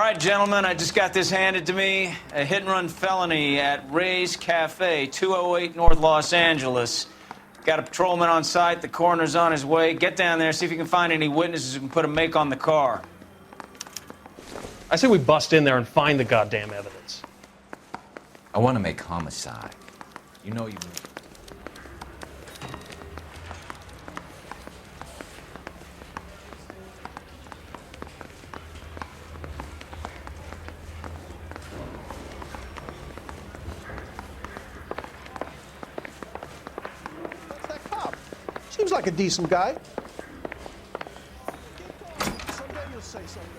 right, gentlemen, I just got this handed to me. A hit-and-run felony at Ray's Cafe, 208 North Los Angeles. Got a patrolman on site. The coroner's on his way. Get down there, see if you can find any witnesses who can put a make on the car. I say we bust in there and find the goddamn evidence. I want to make homicide. You know you... Seems like a decent guy. Someday you'll say something.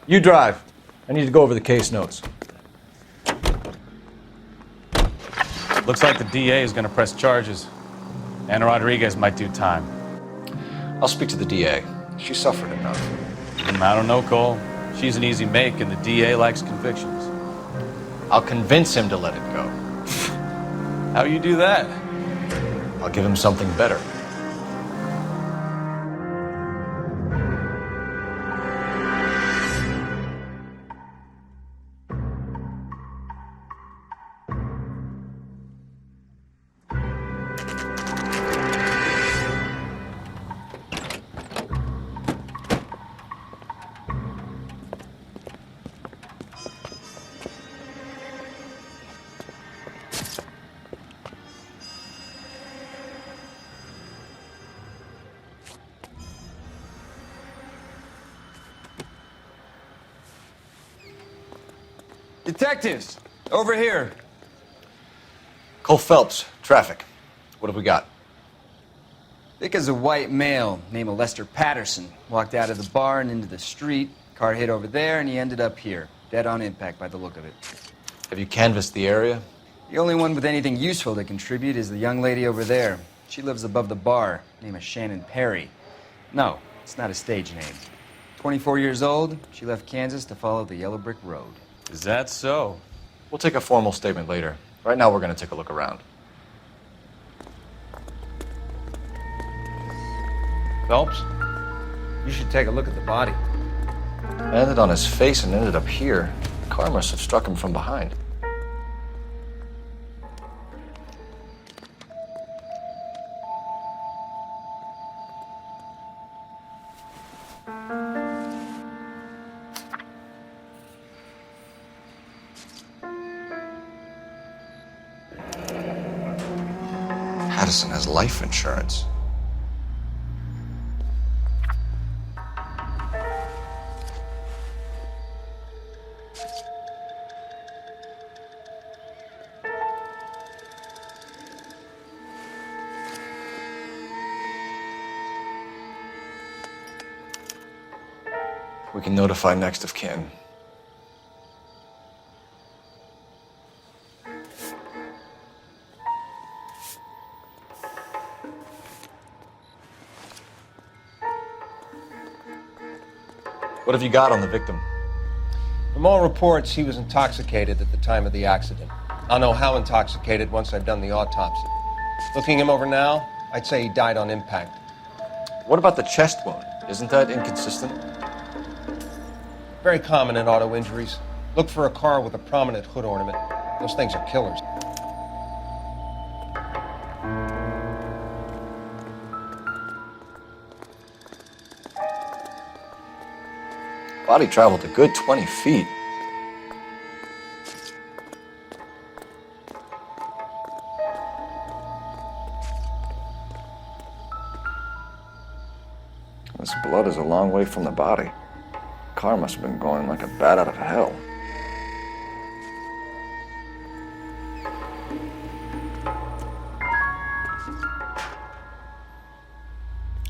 You drive. I need to go over the case notes. Looks like the DA is going to press charges. Anna Rodriguez might do time. I'll speak to the DA. She suffered enough. I don't know, Cole. She's an easy make, and the DA likes convictions. I'll convince him to let it go. How you do that? I'll give him something better. Detectives, over here. Cole Phelps, traffic. What have we got? Thick as a white male named Lester Patterson walked out of the bar and into the street. Car hit over there, and he ended up here, dead on impact by the look of it. Have you canvassed the area? The only one with anything useful to contribute is the young lady over there. She lives above the bar, name is Shannon Perry. No, it's not a stage name. 24 years old, she left Kansas to follow the yellow brick road. Is that so? We'll take a formal statement later. Right now, we're going to take a look around. Phelps, you should take a look at the body. Landed on his face and ended up here. The car must have struck him from behind. Patterson has life insurance. We can notify next of kin. What have you got on the victim? From all reports, he was intoxicated at the time of the accident. I'll know how intoxicated once I've done the autopsy. Looking him over now, I'd say he died on impact. What about the chest wound? Isn't that inconsistent? Very common in auto injuries. Look for a car with a prominent hood ornament. Those things are killers. Body traveled a good 20 feet. This blood is a long way from the body. Car must have been going like a bat out of hell.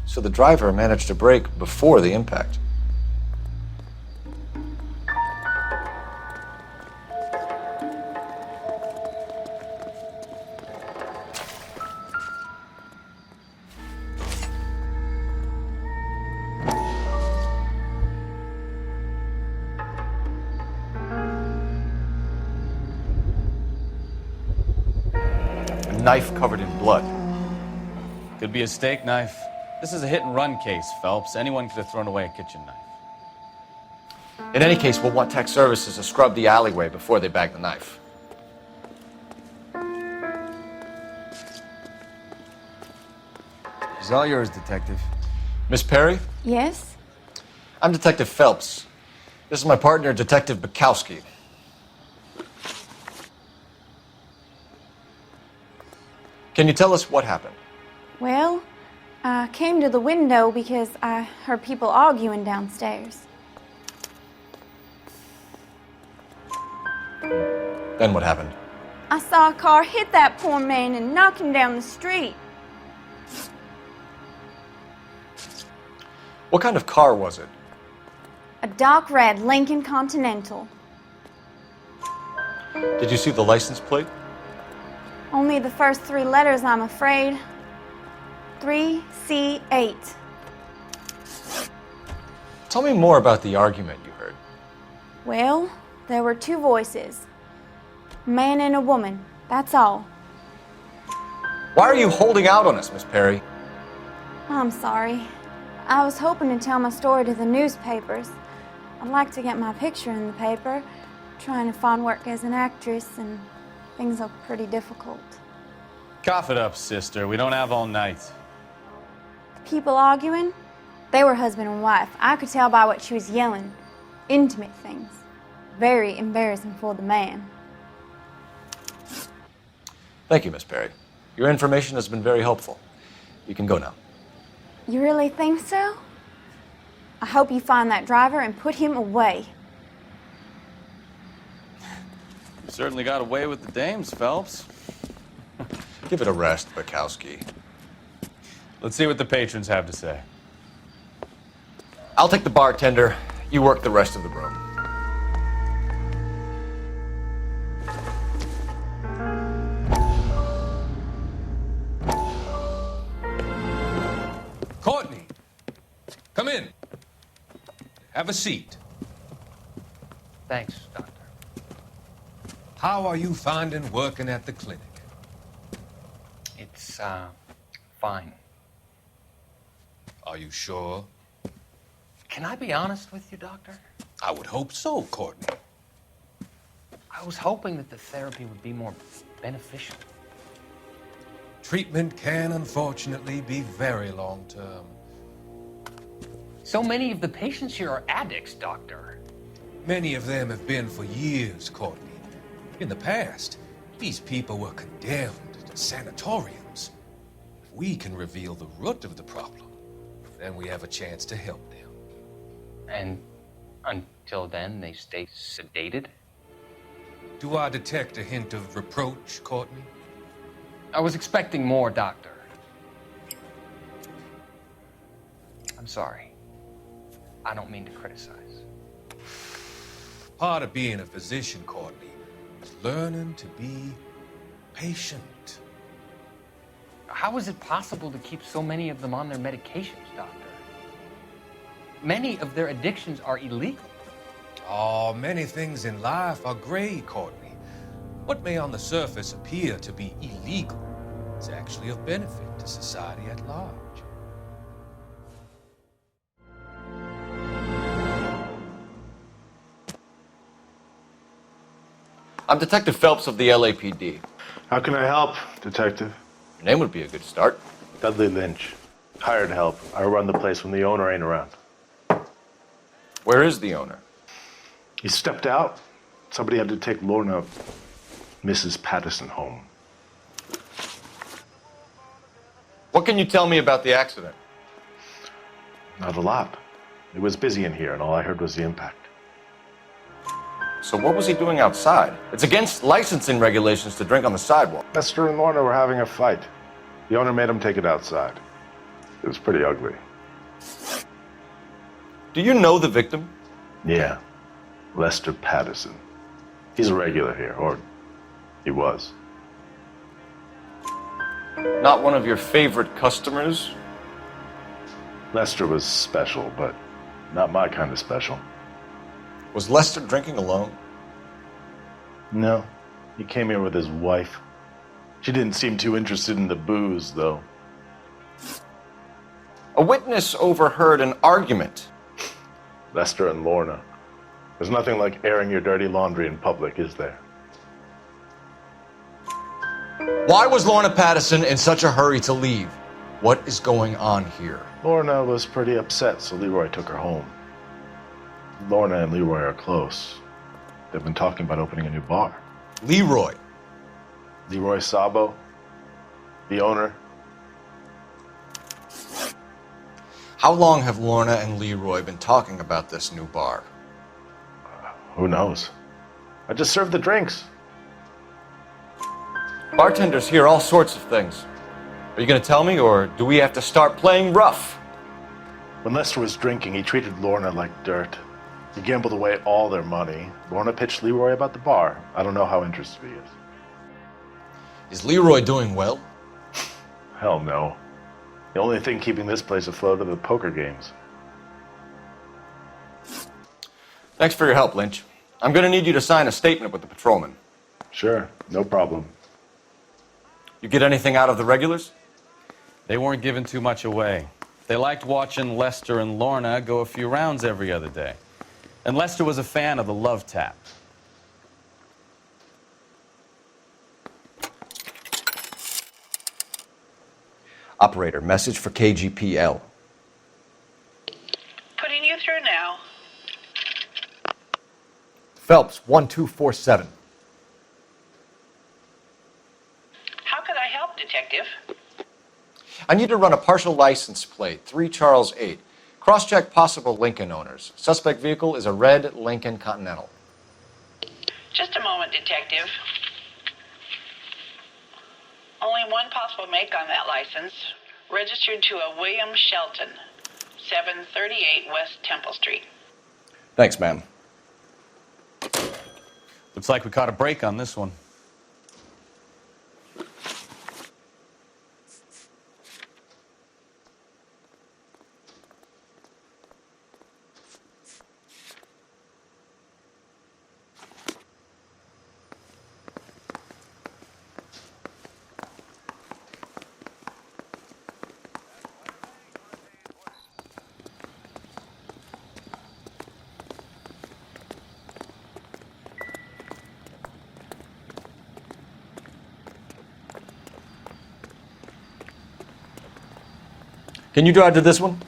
So the driver managed to brake before the impact. Knife covered in blood. Could be a steak knife. This is a hit-and-run case, Phelps. Anyone could have thrown away a kitchen knife. In any case, we'll want tech services to scrub the alleyway before they bag the knife. She's all yours, Detective. Miss Perry, Yes? I'm Detective Phelps. This is my partner, Detective Bukowski. Can you tell us what happened? Well, I came to the window because I heard people arguing downstairs. Then what happened? I saw a car hit that poor man and knock him down the street. What kind of car was it? A dark red Lincoln Continental. Did you see the license plate? Only the first 3 letters, I'm afraid. 3C8. Tell me more about the argument you heard. Well, there were 2 voices. A man and a woman, that's all. Why are you holding out on us, Miss Perry? I'm sorry. I was hoping to tell my story to the newspapers. I'd like to get my picture in the paper. Trying to find work as an actress, and things look pretty difficult. Cough it up, sister. We don't have all night. The people arguing, they were husband and wife. I could tell by what she was yelling. Intimate things. Very embarrassing for the man. Thank you, Miss Perry. Your information has been very helpful. You can go now. You really think so? I hope you find that driver and put him away. You certainly got away with the dames, Phelps. Give it a rest, Bukowski. Let's see what the patrons have to say. I'll take the bartender. You work the rest of the room. Courtney, come in. Have a seat. Thanks, Doctor. How are you finding working at the clinic? It's, fine. Are you sure? Can I be honest with you, Doctor? I would hope so, Courtney. I was hoping that the therapy would be more beneficial. Treatment can unfortunately be very long-term. So many of the patients here are addicts, Doctor. Many of them have been for years, Courtney. In the past, these people were condemned to sanatoriums. If we can reveal the root of the problem, then we have a chance to help them. And until then, they stay sedated? Do I detect a hint of reproach, Courtney? I was expecting more, Doctor. I'm sorry. I don't mean to criticize. Part of being a physician, Courtney, is learning to be patient. How is it possible to keep so many of them on their medications, Doctor? Many of their addictions are illegal. Oh, many things in life are gray, Courtney. What may on the surface appear to be illegal is actually of benefit to society at large. I'm Detective Phelps of the LAPD. How can I help, Detective? Your name would be a good start. Dudley Lynch. Hired help. I run the place when the owner ain't around. Where is the owner? He stepped out. Somebody had to take Lorna, Mrs. Patterson, home. What can you tell me about the accident? Not a lot. It was busy in here, and all I heard was the impact. So what was he doing outside? It's against licensing regulations to drink on the sidewalk. Lester and Lorna were having a fight. The owner made him take it outside. It was pretty ugly. Do you know the victim? Yeah. Lester Patterson. He's a regular here, or he was. Not one of your favorite customers? Lester was special, but not my kind of special. Was Lester drinking alone? No. He came here with his wife. She didn't seem too interested in the booze, though. A witness overheard an argument. Lester and Lorna. There's nothing like airing your dirty laundry in public, is there? Why was Lorna Patterson in such a hurry to leave? What is going on here? Lorna was pretty upset, so Leroy took her home. Lorna and Leroy are close. They've been talking about opening a new bar. Leroy. Leroy Sabo, the owner. How long have Lorna and Leroy been talking about this new bar? Who knows? I just served the drinks. Bartenders hear all sorts of things. Are you going to tell me, or do we have to start playing rough? When Lester was drinking, he treated Lorna like dirt. He gambled away all their money. Lorna pitched Leroy about the bar. I don't know how interested he is. Is Leroy doing well? Hell no. The only thing keeping this place afloat are the poker games. Thanks for your help, Lynch. I'm going to need you to sign a statement with the patrolman. Sure, no problem. You get anything out of the regulars? They weren't giving too much away. They liked watching Lester and Lorna go a few rounds every other day. And Lester was a fan of the love tap. Operator, message for KGPL. Putting you through now. Phelps, 1247. How could I help, Detective? I need to run a partial license plate, 3 Charles 8. Cross-check possible Lincoln owners. Suspect vehicle is a red Lincoln Continental. Just a moment, Detective. Only one possible make on that license. Registered to a William Shelton, 738 West Temple Street. Thanks, ma'am. Looks like we caught a break on this one. Can you drive to this one?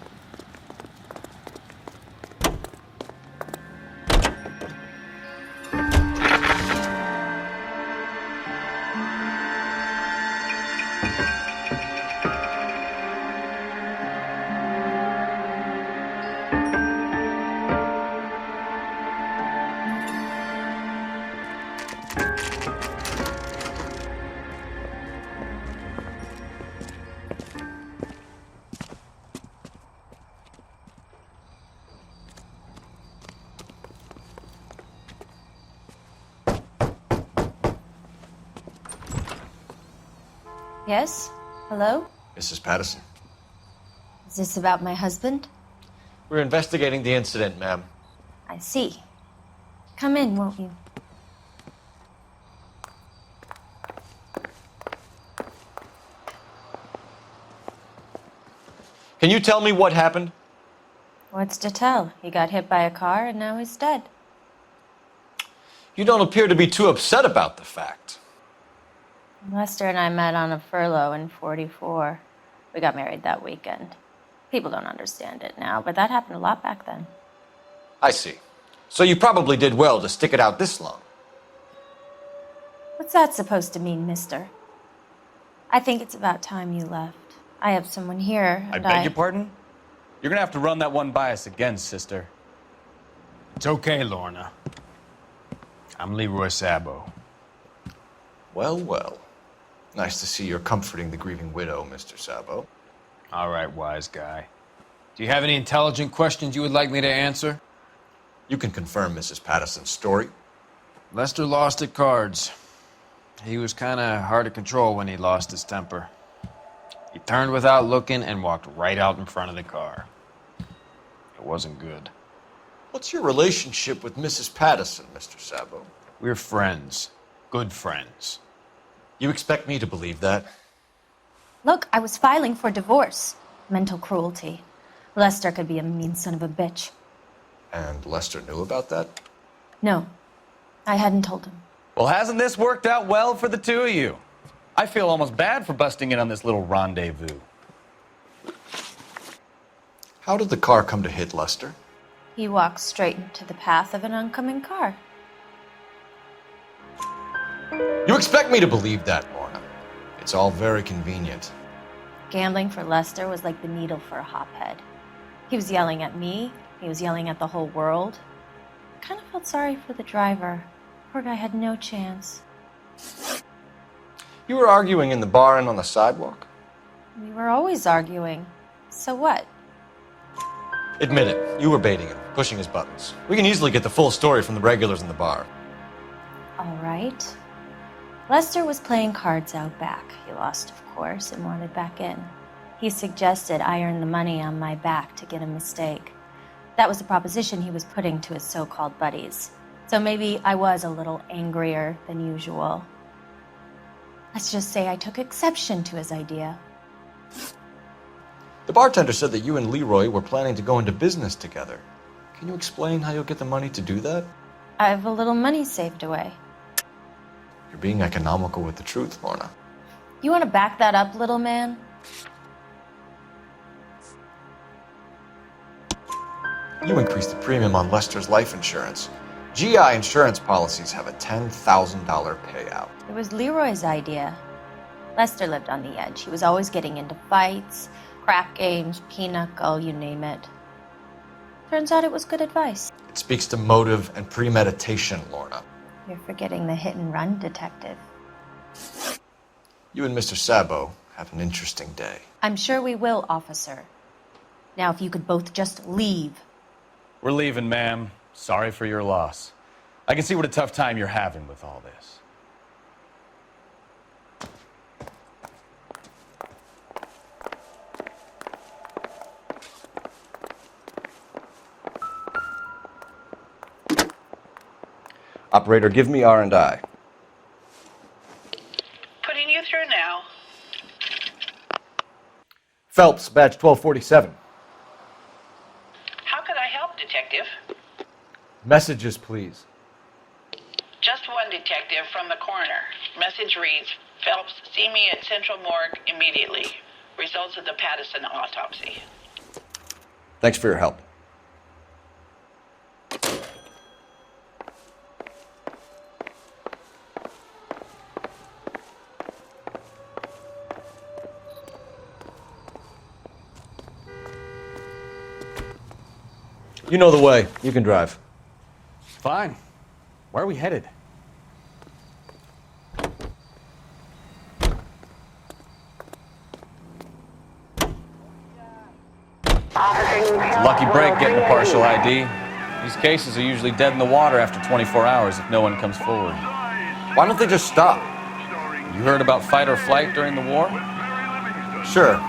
Yes? Hello? Mrs. Patterson. Is this about my husband? We're investigating the incident, ma'am. I see. Come in, won't you? Can you tell me what happened? What's to tell? He got hit by a car and now he's dead. You don't appear to be too upset about the fact. Lester and I met on a furlough in '44. We got married that weekend. People don't understand it now, but that happened a lot back then. I see. So you probably did well to stick it out this long. What's that supposed to mean, mister? I think it's about time you left. I have someone here, I and beg your pardon? You're gonna have to run that one by us again, sister. It's okay, Lorna. I'm Leroy Sabo. Well, well. Nice to see you're comforting the grieving widow, Mr. Sabo. All right, wise guy. Do you have any intelligent questions you would like me to answer? You can confirm Mrs. Patterson's story. Lester lost at cards. He was kind of hard to control when he lost his temper. He turned without looking and walked right out in front of the car. It wasn't good. What's your relationship with Mrs. Patterson, Mr. Sabo? We're friends. Good friends. You expect me to believe that? Look, I was filing for divorce. mental cruelty. Lester could be a mean son of a bitch. And Lester knew about that? No, I hadn't told him. Well, hasn't this worked out well for the two of you? I feel almost bad for busting in on this little rendezvous. How did the car come to hit Lester? He walked straight into the path of an oncoming car. You expect me to believe that, Lorna? It's all very convenient. Gambling for Lester was like the needle for a hophead. He was yelling at me. He was yelling at the whole world. I kind of felt sorry for the driver. Poor guy had no chance. You were arguing in the bar and on the sidewalk? We were always arguing. So what? Admit it, you were baiting him, pushing his buttons. We can easily get the full story from the regulars in the bar. All right. Lester was playing cards out back. He lost, of course, and wanted back in. He suggested I earn the money on my back to get a mistake. That was the proposition he was putting to his so-called buddies. So maybe I was a little angrier than usual. Let's just say I took exception to his idea. The bartender said that you and Leroy were planning to go into business together. Can you explain how you'll get the money to do that? I have a little money saved away. You're being economical with the truth, Lorna. You want to back that up, little man? You increased the premium on Lester's life insurance. GI insurance policies have a $10,000 payout. It was Leroy's idea. Lester lived on the edge. He was always getting into fights, crack games, pinochle, you name it. Turns out it was good advice. It speaks to motive and premeditation, Lorna. You're forgetting the hit and run detective. You and Mr. Sabo have an interesting day. I'm sure we will, officer. Now, if you could both just leave. We're leaving, ma'am. Sorry for your loss. I can see what a tough time you're having with all this. Operator, give me R&I. Putting you through now. Phelps, badge 1247. How could I help, Detective? Messages, please. Just one detective from the coroner. Message reads, Phelps, see me at Central Morgue immediately. Results of the Pattison autopsy. Thanks for your help. You know the way. You can drive. Fine. Where are we headed? Lucky break getting a partial ID. These cases are usually dead in the water after 24 hours if no one comes forward. Why don't they just stop? You heard about fight or flight during the war? Sure.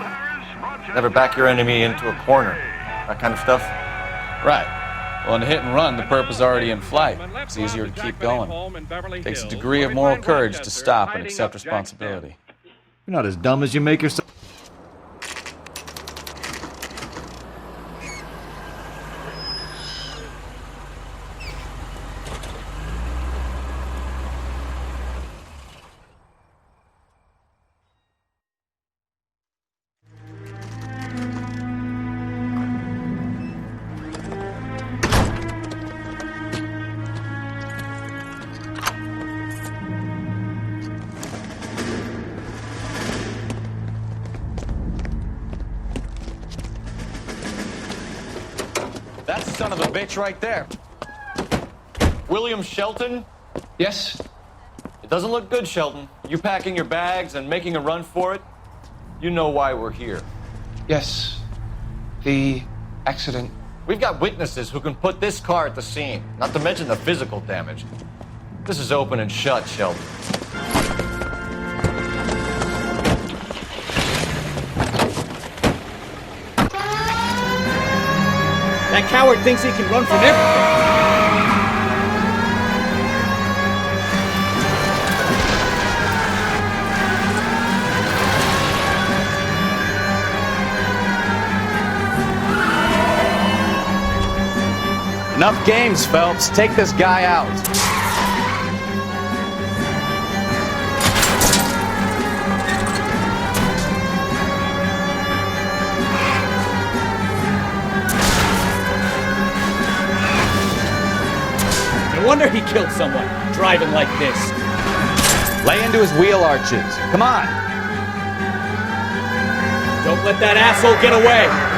Never back your enemy into a corner. That kind of stuff. Right. Well, in a hit and run, the perp is already in flight. It's easier to keep going. It takes a degree of moral courage to stop and accept responsibility. You're not as dumb as you make yourself. That's the son of a bitch right there. William Shelton? Yes? It doesn't look good, Shelton. You packing your bags and making a run for it? You know why we're here. Yes. The accident. We've got witnesses who can put this car at the scene, not to mention the physical damage. This is open and shut, Shelton. That coward thinks he can run from everything. Enough games, Phelps. Take this guy out. No wonder he killed someone, driving like this. Lay into his wheel arches. Come on. Don't let that asshole get away.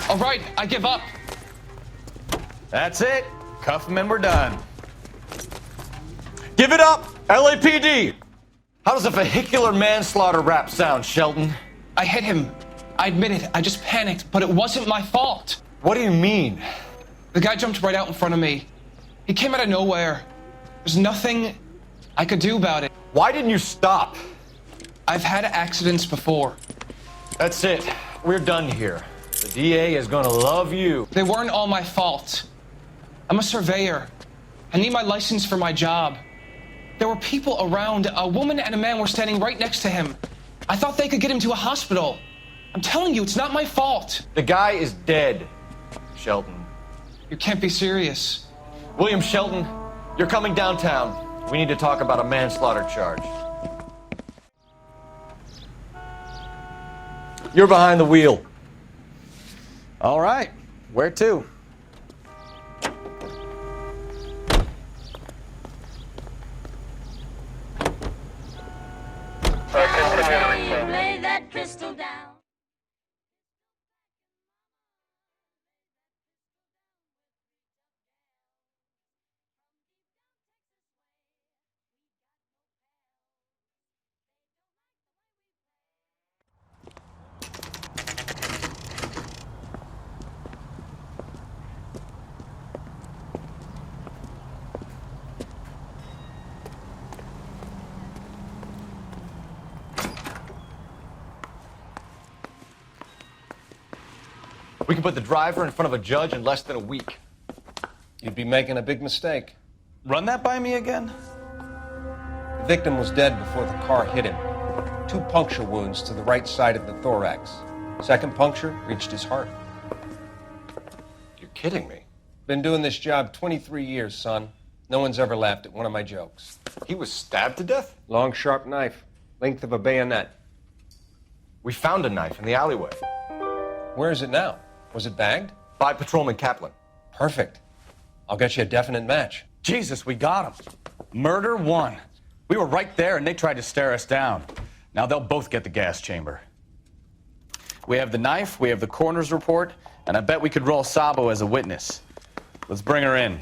All right, I give up. That's it. Cuff him and we're done. Give it up, LAPD. How does a vehicular manslaughter rap sound, Shelton? I hit him. I admit it. I just panicked, but it wasn't my fault. What do you mean? The guy jumped right out in front of me. He came out of nowhere. There's nothing I could do about it. Why didn't you stop? I've had accidents before. That's it. We're done here. The DA is gonna love you. They weren't all my fault. I'm a surveyor. I need my license for my job. There were people around. A woman and a man were standing right next to him. I thought they could get him to a hospital. I'm telling you, it's not my fault. The guy is dead, Shelton. You can't be serious. William Shelton, you're coming downtown. We need to talk about a manslaughter charge. You're behind the wheel. All right. Where to? Lay that pistol down. We can put the driver in front of a judge in less than a week. You'd be making a big mistake. Run that by me again? The victim was dead before the car hit him. 2 puncture wounds to the right side of the thorax. Second puncture reached his heart. You're kidding me. Been doing this job 23 years, son. No one's ever laughed at one of my jokes. He was stabbed to death? Long, sharp knife. Length of a bayonet. We found a knife in the alleyway. Where is it now? Was it bagged? By Patrolman Kaplan. Perfect. I'll get you a definite match. Jesus, we got him. Murder 1. We were right there and they tried to stare us down. Now they'll both get the gas chamber. We have the knife, we have the coroner's report, and I bet we could roll Sabo as a witness. Let's bring her in.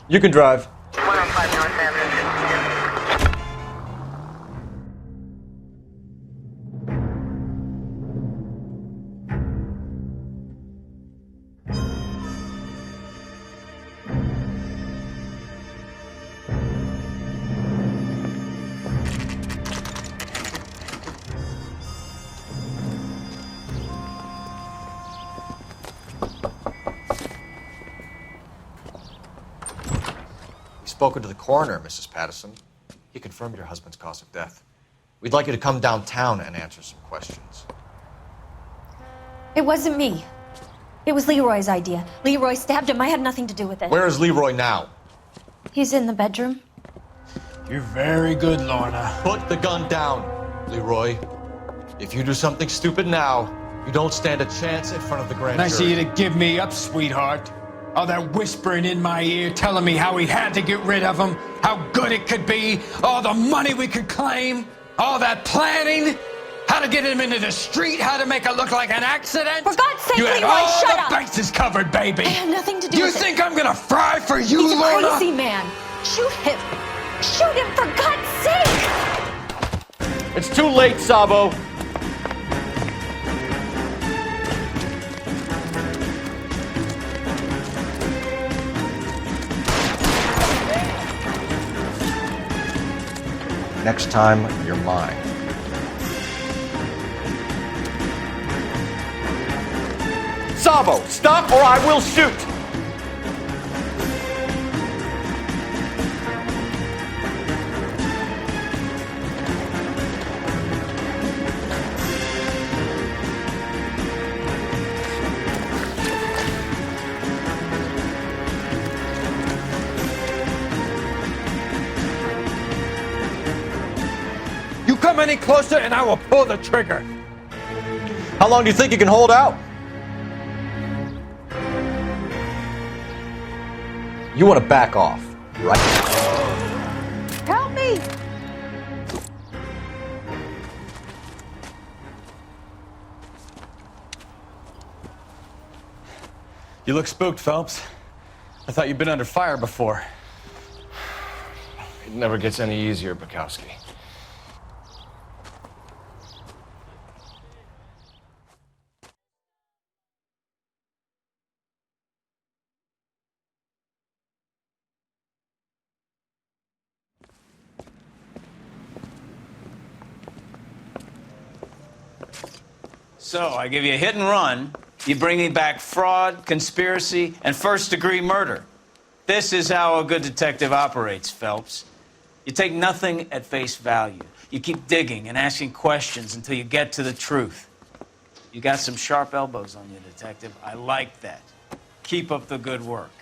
You can drive. 105 North Avenue. Spoken to the coroner, Mrs. Patterson. He confirmed your husband's cause of death. We'd like you to come downtown and answer some questions. It wasn't me. It was Leroy's idea. Leroy stabbed him. I had nothing to do with it. Where is Leroy now? He's in the bedroom. You're very good, Lorna. Put the gun down, Leroy. If you do something stupid now, you don't stand a chance in front of the grand Nice of jury. you to give me up, sweetheart. All that whispering in my ear telling me how we had to get rid of him, how good it could be, all the money we could claim, all that planning, how to get him into the street, how to make it look like an accident. For God's sake, you had Leroy, all shut the up! bases covered, baby. I had nothing to do You with it. think I'm gonna fry for you, He's a Lorna? crazy man. Shoot him. Shoot him, for God's sake! It's too late, Sabo. Next time, you're mine. Sabo, stop or I will shoot! You come any closer and I will pull the trigger. How long do you think you can hold out? You want to back off, right? Help me! You look spooked, Phelps. I thought you'd been under fire before. It never gets any easier, Bukowski. So, I give you a hit and run. You bring me back fraud, conspiracy, and first-degree murder. This is how a good detective operates, Phelps. You take nothing at face value. You keep digging and asking questions until you get to the truth. You got some sharp elbows on you, detective. I like that. Keep up the good work.